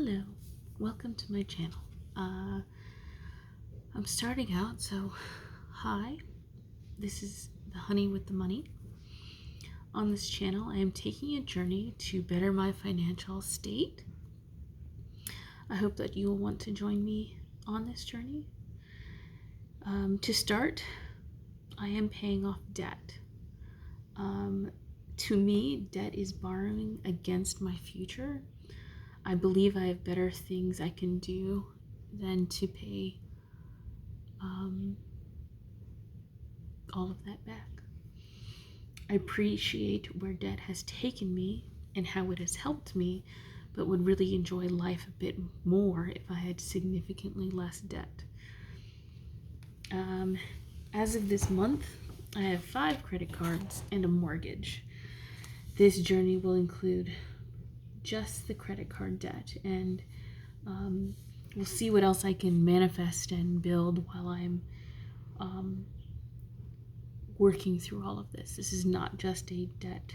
Hello, welcome to my channel. I'm starting out, so hi, this is the Honey with the Money. On this channel, I am taking a journey to better my financial state. I hope that you will want to join me on this journey. To start, I am paying off debt. To me, debt is borrowing against my future. I believe I have better things I can do than to pay all of that back. I appreciate where debt has taken me and how it has helped me, but would really enjoy life a bit more if I had significantly less debt. As of this month, I have 5 credit cards and a mortgage. This journey will include just the credit card debt, and we'll see what else I can manifest and build while I'm working through all of this. This is not just a debt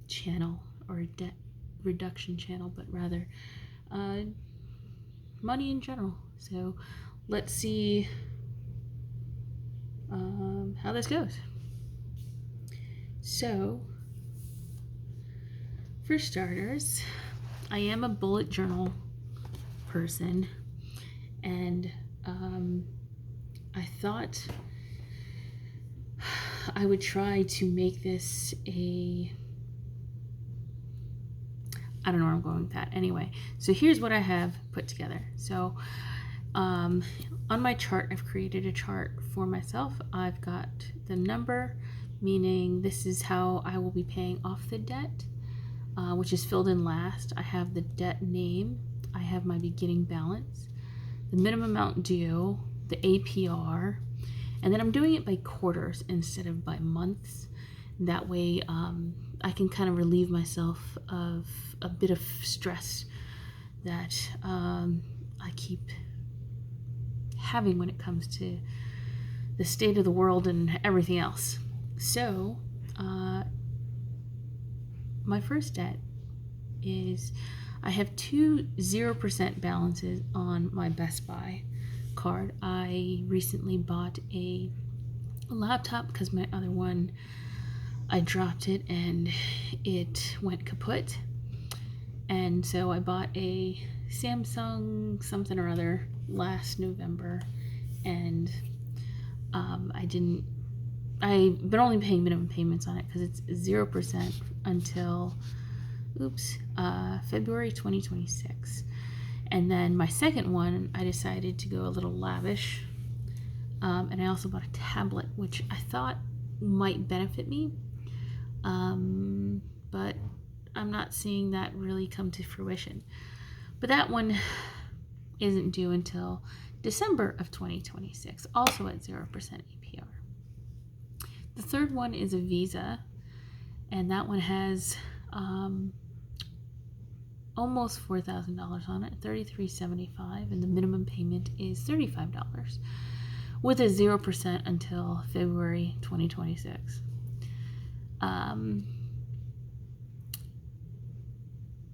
channel or a debt reduction channel, but rather money in general. So let's see how this goes. So for starters, I am a bullet journal person, and I thought I would try to make this I don't know where I'm going with that. Anyway, so here's what I have put together. So on my chart, I've created a chart for myself. I've got the number, meaning this is how I will be paying off the debt, which is filled in last. I have the debt name. I have my beginning balance, the minimum amount due, the APR, and then I'm doing it by quarters instead of by months. That way I can kind of relieve myself of a bit of stress that I keep having when it comes to the state of the world and everything else. So my first debt is I have 2 0% balances on my Best Buy card. I recently bought a laptop because my other one, I dropped it and it went kaput. And so I bought a Samsung something or other last November, and I've been only paying minimum payments on it because it's 0% until February 2026. And then my second one, I decided to go a little lavish, and I also bought a tablet, which I thought might benefit me, but I'm not seeing that really come to fruition. But that one isn't due until December of 2026, also at 0% APR. The third one is a Visa, and that one has almost $4,000 on it, $33.75, and the minimum payment is $35, with a 0% until February 2026.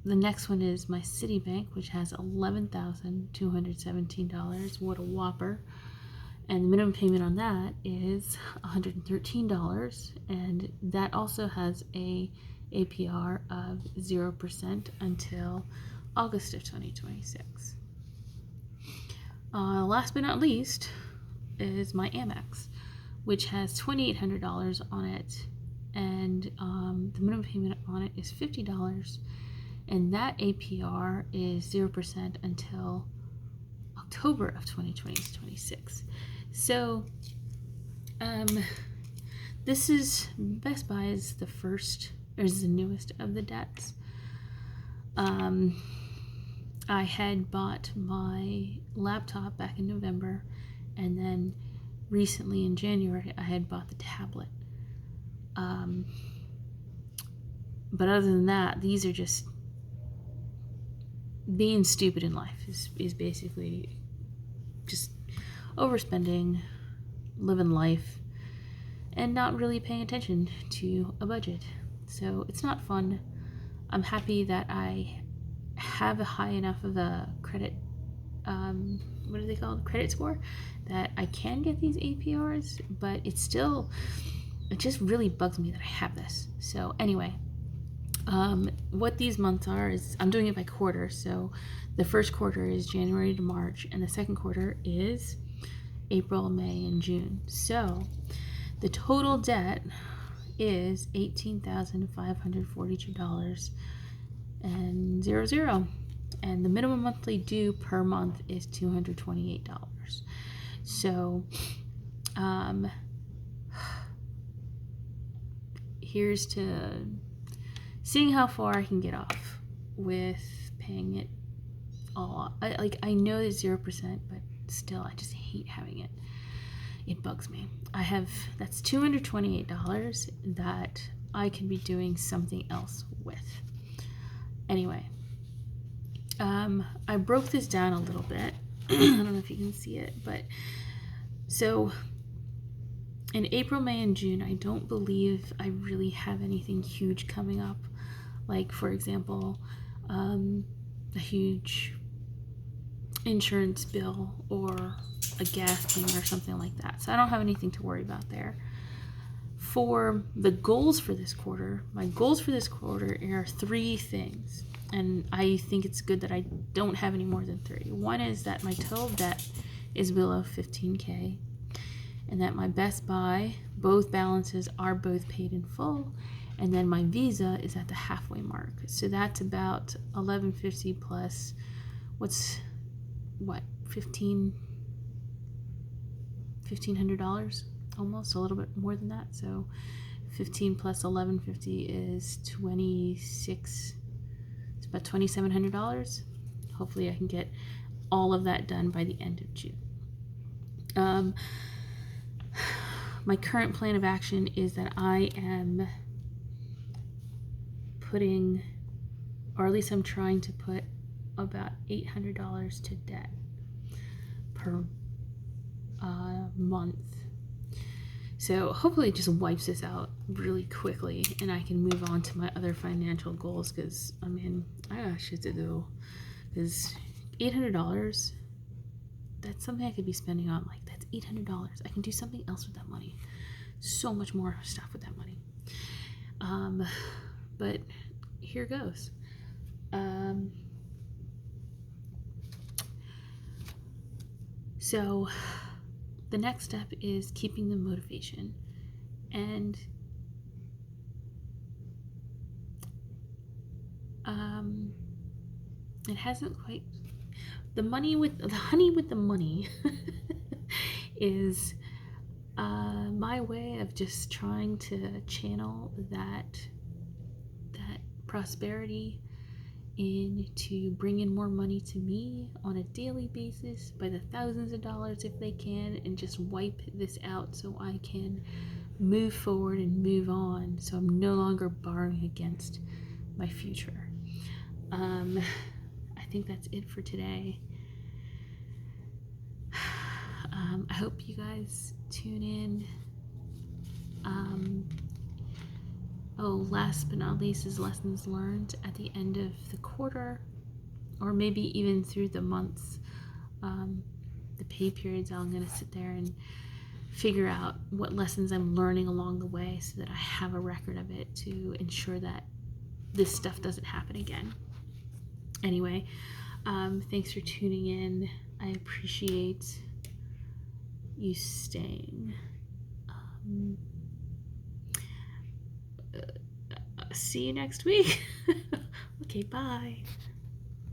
The next one is my Citibank, which has $11,217. What a whopper. And the minimum payment on that is $113, and that also has a APR of 0% until August of 2026. Last but not least is my Amex, which has $2,800 on it, and the minimum payment on it is $50, and that APR is 0% until October of 2026. So this is Best Buy is the first, or is the newest of the debts. I had bought my laptop back in November, and then recently in January I had bought the tablet. But other than that, these are just being stupid in life is basically just overspending, living life, and not really paying attention to a budget. So it's not fun. I'm happy that I have a high enough of a credit, what are they called? Credit score, that I can get these APRs, but it just really bugs me that I have this. So anyway, what these months are is I'm doing it by quarter. So the first quarter is January to March, and the second quarter is April, May, and June. So the total debt is $18,542 and 00. And the minimum monthly due per month is $228. So here's to seeing how far I can get off with paying it all. I know it's 0%, but still, I just hate having it. It bugs me. That's $228 that I can be doing something else with. Anyway, I broke this down a little bit. I don't know if you can see it, but so in April, May, and June, I don't believe I really have anything huge coming up. Like, for example, a huge insurance bill or a gas payment or something like that. So I don't have anything to worry about there. For the goals for this quarter, my goals for this quarter are 3 things. And I think it's good that I don't have any more than 3. One is that my total debt is below $15K, and that my Best Buy, both balances are both paid in full, and then my Visa is at the halfway mark. So that's about $1,150 plus $1,500, almost a little bit more than that. So 15 plus 1150 is 26. It's about $2,700. Hopefully I can get all of that done by the end of June. My current plan of action is that I am putting, or at least I'm trying to put, about $800 to debt per month. So hopefully it just wipes this out really quickly and I can move on to my other financial goals, because I got shit to do. Because $800, that's something I could be spending on. Like, that's $800. I can do something else with that money. So much more stuff with that money. But here goes. So the next step is keeping the motivation, and it hasn't quite, the honey with the money is my way of just trying to channel that prosperity to bring in more money to me on a daily basis by the thousands of dollars if they can, and just wipe this out so I can move forward and move on, so I'm no longer borrowing against my future. I think that's it for today. I hope you guys tune in. Last but not least is lessons learned at the end of the quarter, or maybe even through the months, the pay periods. I'm going to sit there and figure out what lessons I'm learning along the way so that I have a record of it to ensure that this stuff doesn't happen again. Anyway, thanks for tuning in. I appreciate you staying. See you next week. Okay, bye.